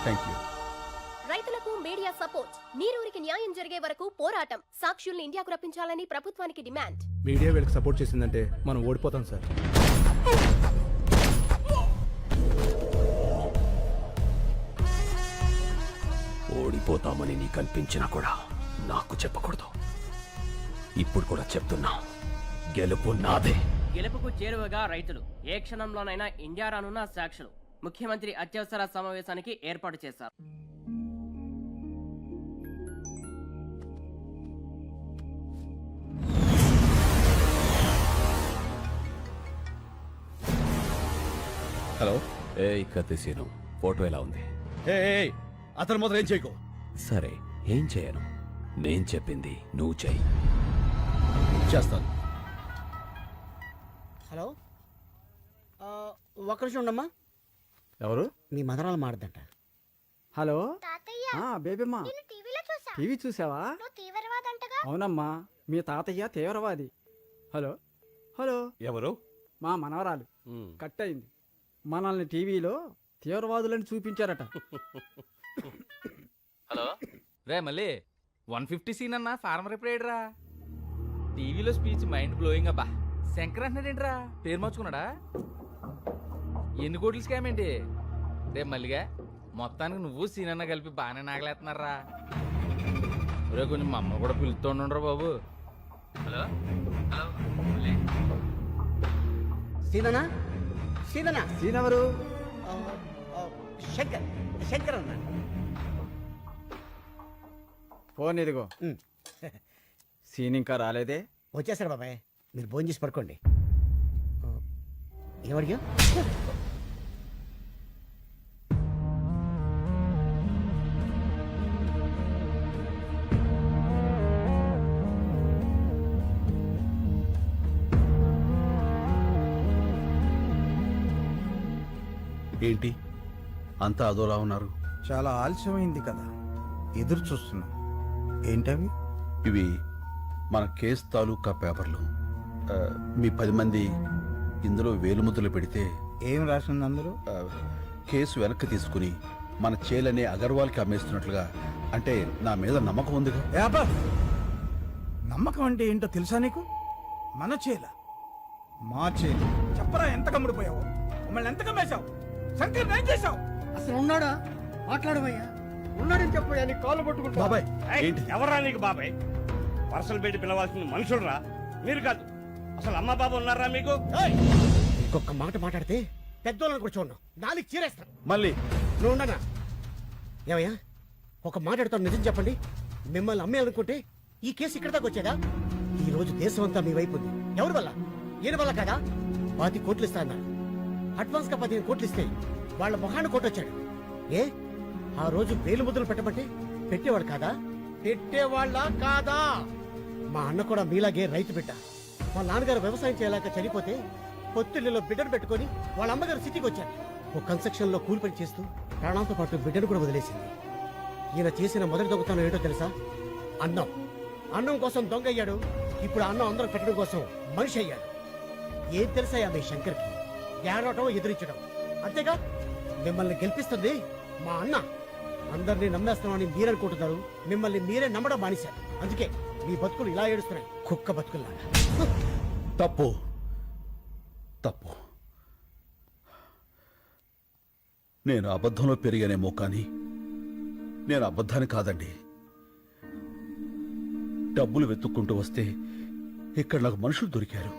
Thank you. రైతులకు media support. నీరూరికి న్యాయం జరిగే వరకు పోరాటం. సాక్షుల్ని ఇండియాకు రప్పించాలని ప్రభుత్వానికి డిమాండ్. మీడియా వీళ్ళకి సపోర్ట్ చేసిందంటే మనం ఓడిపోతాం సార్. ఓడిపోతామని నీకు అనిపించినా కూడా నాకు చెప్పకూడదు. ఇప్పుడు కూడా చెప్తున్నా, గెలుపు నాదే. గెలుపుకు చేరువగా రైతులు ఏ క్షణంలోనైనా ఇండియా రానున్న సాక్షులు. ముఖ్యమంత్రి అత్యవసర సమావేశానికి ఏర్పాటు చేశారు. హలో. కత్తిసీను, ఫోటో ఎలా ఉంది? అతను మాత్రం ఏం చేయకు. సరే, ఏం చేయను. నేను చెప్పింది నువ్వు చెయ్యి. చేస్తాను. హలో, ఒక్క నిమిషం ఉండమ్మా. ఎవరు? మీ మదరాలు మాడదంట. హలో బేబీమ్మా, టీవీ చూసావా? అవునమ్మా, మీ తాతయ్య తీవ్రవాది. హలో హలో, ఎవరు? మా మనవరాలు కట్ అయింది. మనల్ని టీవీలో తీవ్రవాదులని చూపించారట. హలో రే, మళ్ళీ 150 సీన్ అన్న ఫార్మర్ ఎప్పుడేడ్రా? టీవీలో స్పీచ్ మైండ్ బ్లోయింగ్ అబ్బా. శంకర్ అంటున్నాడేంట్రా? పేరు మార్చుకున్నాడా? ఎన్ని కోట్లు స్కామ్ ఏంటి రే మల్లిగా? మొత్తానికి నువ్వు సీన్ అన్న కలిపి బాగానే నాగలేస్తున్నారా? రే, కొంచెం మా అమ్మ కూడా పిలుస్తుండ్రా బాబు. హలో హలో మళ్ళీ సీననా? సీననా? సీనెవరు? శంకర్. శంకర్ అన్నా. ఫోన్ ఇదిగో. సీన్ ఇంకా రాలేదే? వచ్చేసారు బాబాయ్, మీరు భోజనం చేసి పడుకోండి. ఏమడిగా? ఏంటి అంతా అదోలా ఉన్నారు? చాలా ఆలస్యమైంది కదా, ఎదురు చూస్తున్నాం. ఏంటవి? ఇవి మన కేసు తాలూకా పేపర్లు. మీ 10 మంది ఇందులో వేలుముద్రలు పెడితే ఏం రాసింది అందులో? కేసు వెనక్కి తీసుకుని మన చేలనే అగర్వాల్కి అమ్మేస్తున్నట్లుగా. అంటే నా మీద నమ్మకం ఉందిగా. నమ్మకం అంటే ఏంటో తెలుసా నీకు? మన చేల, మా చేల. చెప్పరా, ఎంత కమ్ముడిపోయావు? మమ్మల్ని ఎంత కమ్మేశావు? శంకర్ ఏం చేశావు? అసలు ఉన్నాడా? మాట్లాడమయ్యా. ఉన్నాడని చెప్పయ్యా, నీ కాళ్ళు పట్టుకుంటా. బాబాయ్, ఏంటి? ఎవరా నీకు బాబాయ్? వరుసలు పెట్టి పిలవాల్సిన మనుషులరా మీరు కాదు. అసలు అమ్మ బాబు ఉన్నారా మీకు? ఇంకొక మాట మాట్లాడితే పెద్దోళ్ళని కూడా చూడను, నాలుగు చీరేస్తాను. మళ్ళీ నువ్వు ఉండనా? ఏమయ్యా, ఒక మాట్లాడుతాను, నిజం చెప్పండి. మిమ్మల్ని అమ్మేయాలనుకుంటే ఈ కేసు ఇక్కడ దాకా వచ్చేదా? ఈ రోజు దేశం అంతా మీ వైపు ఉంది. ఎవరి వల్ల? ఈయన వల్ల కదా. 10 కోట్లు ఇస్తా అన్నారు. అడ్వాన్స్ గా 15 కోట్లు ఇస్తే వాళ్ళ మొహాన్ని కొట్టొచ్చాడు. ఏ ఆ రోజు వేలు ముద్రలు పెట్టమంటే పెట్టేవాడు కాదా? పెట్టేవాళ్ళ కాదా? మా అన్న కూడా మీలాగే రైతు బిడ్డ. మా నాన్నగారు వ్యవసాయం చేయలేక చనిపోతే పొత్తిళ్లలో బిడ్డను పెట్టుకుని వాళ్ళ అమ్మగారు సిటీకి వచ్చారు. ఓ కన్స్ట్రక్షన్ లో కూలి పని చేస్తూ ప్రాణాలతో పాటు బిడ్డను కూడా వదిలేసింది. ఈయన చేసిన మొదటి దొంగతనం ఏంటో తెలుసా? అన్నం. అన్నం కోసం దొంగ అయ్యాడు. ఇప్పుడు అన్నం అందరూ పెట్టడం కోసం మనిషి అయ్యాడు. ఏం తెలుసా మీ శంకర్కి? ఏడవటం, ఎదిరించడం అంతేగా. మిమ్మల్ని గెలిపిస్తుంది మా అన్న. అందరినీ నమ్మేస్తామని మీరనుకుంటున్నారు, మిమ్మల్ని మీరే నమ్మడం మానేశారు. అందుకే మీ బతుకులు ఇలా ఏడుస్తున్నాయి, కుక్క బతుకుల్లాగా. తప్పు తప్పు. నేను అబద్ధంలో పెరిగానేమో కానీ నేను అబద్ధాన్ని కాదండి. డబ్బులు వెతుక్కుంటూ వస్తే ఇక్కడ నాకు మనుషులు దొరికారు.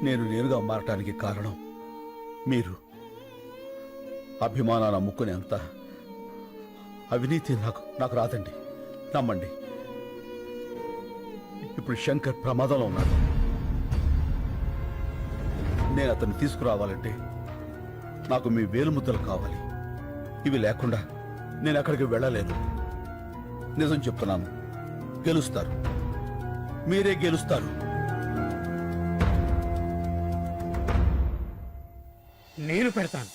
నేను నేరుగా మారటానికి కారణం మీరు. అభిమానాన్ని అమ్ముకునేంత అవినీతి నాకు రాదండి, నమ్మండి. ఇప్పుడు శంకర్ ప్రమాదంలో ఉన్నాడు. నేను అతన్ని తీసుకురావాలంటే నాకు మీ వేలుముద్దలు కావాలి. ఇవి లేకుండా నేను అక్కడికి వెళ్ళలేను. నిజం చెప్తున్నాను, గెలుస్తారు, మీరే గెలుస్తారు. నేను పెడతాను.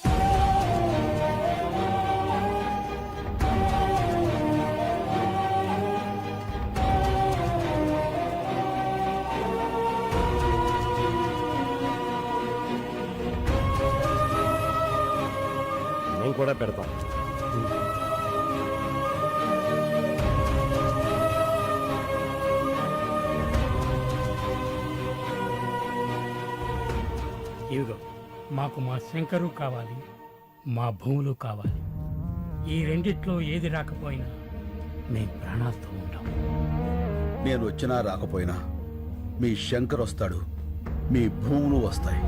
మేము కూడా పెడతాం. ఇవిగో మాకు మా శంకరు కావాలి, మా భూములు కావాలి. ఈ రెండిట్లో ఏది రాకపోయినా మేము ప్రాణాలతో ఉంటాం. నేను వచ్చినా రాకపోయినా మీ శంకర్ వస్తాడు, మీ భూములు వస్తాయి.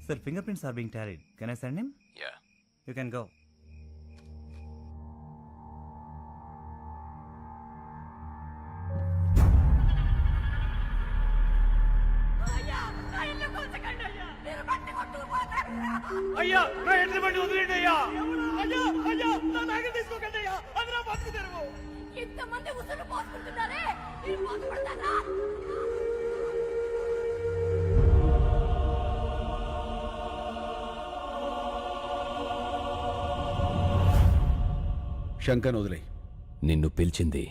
Sir, fingerprints are being tallied. Can I send him? Yeah. You can go. అయ్యా నా ఎడ్ల బండి వదిలేండి అయ్యా. అయ్యా అయ్యా నా నాగలు తీసుకోకండి అయ్యా. అది నా బతుకు తెరువు. ఇంతమంది ఉసురు పోసుకుంటున్నారే, మీరు బాధపడతారా? శంకర్ వదిలే. నిన్ను పిలిచింది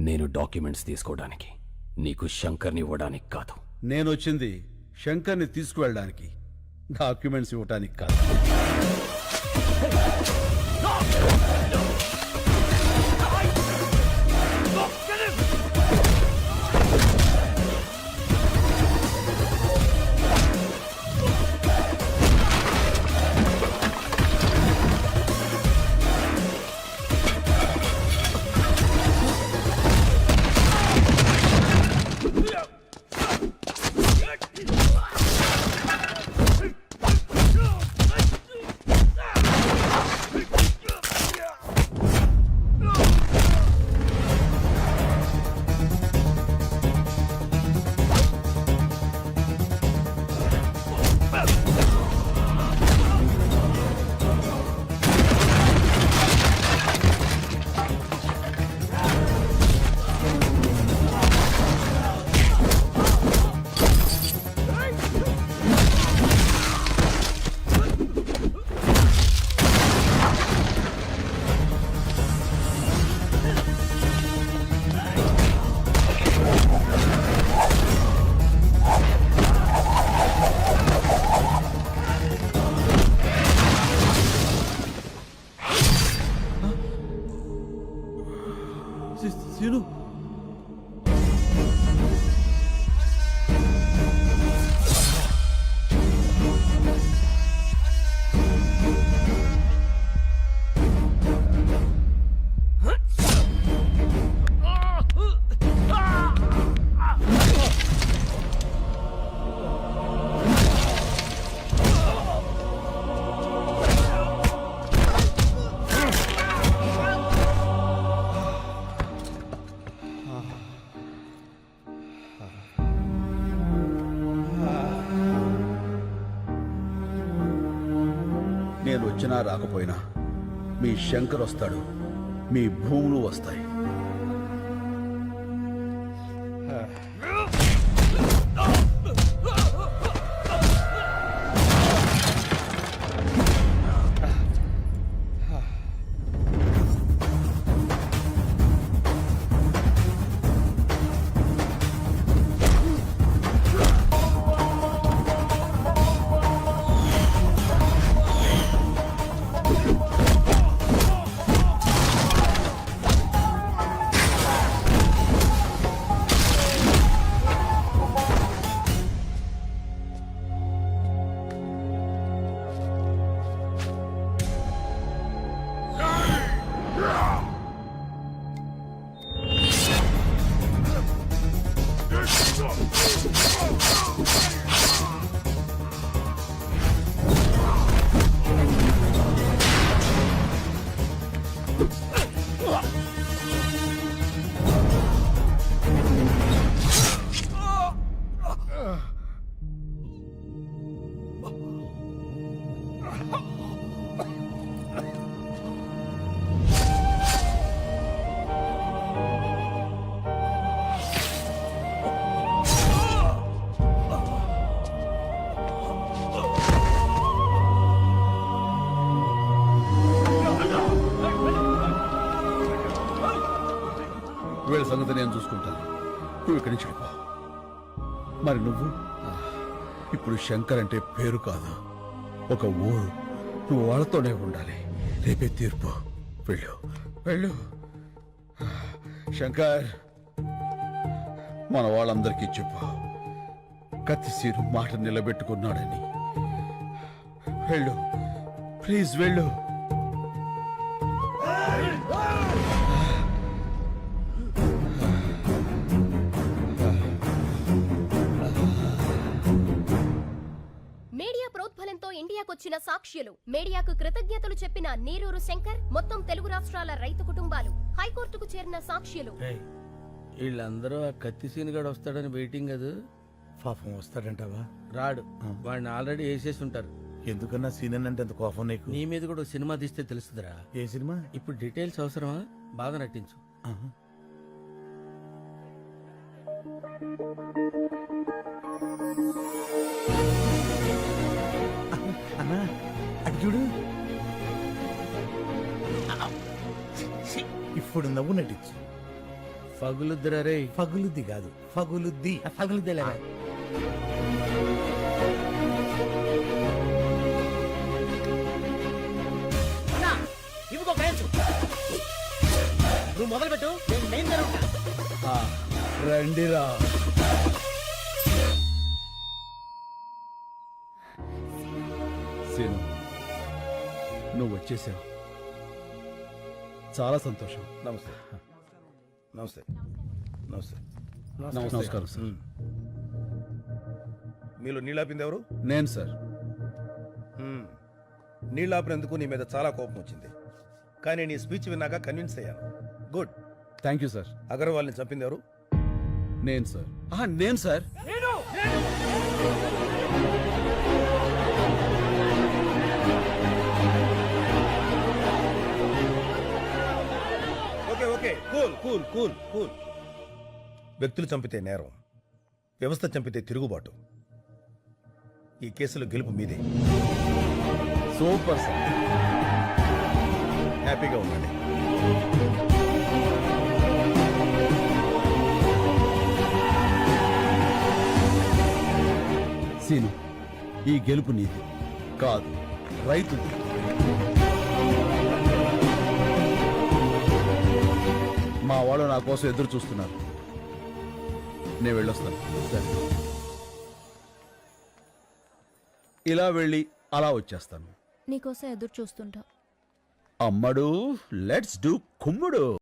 నేను డాక్యుమెంట్స్ తీసుకోవడానికి, నీకు శంకర్ని ఇవ్వడానికి కాదు. నేనొచ్చింది శంకర్ని తీసుకువెళ్ళడానికి, డాక్యుమెంట్స్ ఇవ్వడానికి కాదు. సీను, నేను వచ్చినా రాకపోయినా మీ శంకర్ వస్తాడు, మీ భూములు వస్తాయి. వీళ్ళ సంగతి నేను చూసుకుంటాను, నువ్వు ఇక్కడి నుంచి వెళ్ళిపో. మరి నువ్వు ఇప్పుడు శంకర్ అంటే పేరు కాదు, ఒక ఊరు. నువ్వు వాళ్ళతోనే ఉండాలి. రేపే తీర్పు. వెళ్ళు వెళ్ళు. శంకర్, మన వాళ్ళందరికీ చెప్పు, కత్తిసీరు మాట నిలబెట్టుకున్నాడని. వెళ్ళు ప్లీజ్, వెళ్ళు. మీడియా ప్రోద్బలంతో ఇండియాకొచ్చిన సాక్ష్యులు, మీడియాకు కృతజ్ఞతలు చెప్పిన నీరూరు శంకర్, మొత్తం తెలుగు రాష్ట్రాల రైతు కుటుంబాలు, హైకోర్టుకు చేరిన సాక్ష్యులు. వీళ్ళందరూ ఆ కత్తి సీనుగాడు వస్తాడని వెయిటింగ్ అది. పాపం వస్తాడంటావా? రాడు, వాడిని ఆల్రెడీ వేసేసి ఉంటారు. ఎందుకన్నా సీనియర్ అంటే అంత కోపం నీకు? నీ మీద కూడా ఓ సినిమా తీస్తే తెలుస్తుందిరా. ఏ సినిమా? ఇప్పుడు డీటెయిల్స్ అవసరమా? బాగా నటించు. అన్నా అటు చూడు. ఇప్పుడు నవ్వు నటించు. ఫగులుద్దిరా రే. ఫగులుద్ది కాదు, ఫగులుద్ది. ఫగులుద్దిలే. ఇవిగో గ్రహించు. నువ్వు మొదలు పెట్టు, నేను మెయిన్ జరుగుతా. రండిరా. సీను, నువ్వు వచ్చేసావు. చాలా సంతోషం. నమస్తే నమస్తే నమస్తే. నమస్కారం సార్. మీలో నీళ్ళాపింది ఎవరు? నేను సార్. నీళ్ళాపినందుకు నీ మీద చాలా కోపం వచ్చింది, కానీ నీ స్పీచ్ విన్నాక కన్విన్స్ అయ్యాను. గుడ్. Thank you sir. అగర్వాల్ని చంపింది ఎవరు? నేను సార్. నేను sir. Okay okay, cool cool cool cool. వ్యక్తులు చంపితే నేరం, వ్యవస్థ చంపితే తిరుగుబాటు. ఈ కేసులో గెలుపు మీదే. Super sir. హ్యాపీగా ఉండండి. సీను, ఈ గెలుపు నీది కాదు, రైతుది. మా వాళ్ళు నా కోసం ఎదురు చూస్తున్నారు. నేను వెళ్ళొస్తాను. సరే, ఇలా వెళ్ళి అలా వచ్చేస్తాను. నీకోసం ఎదురు చూస్తుంటా. అమ్మడు, లెట్స్ డూ కుమ్ముడు.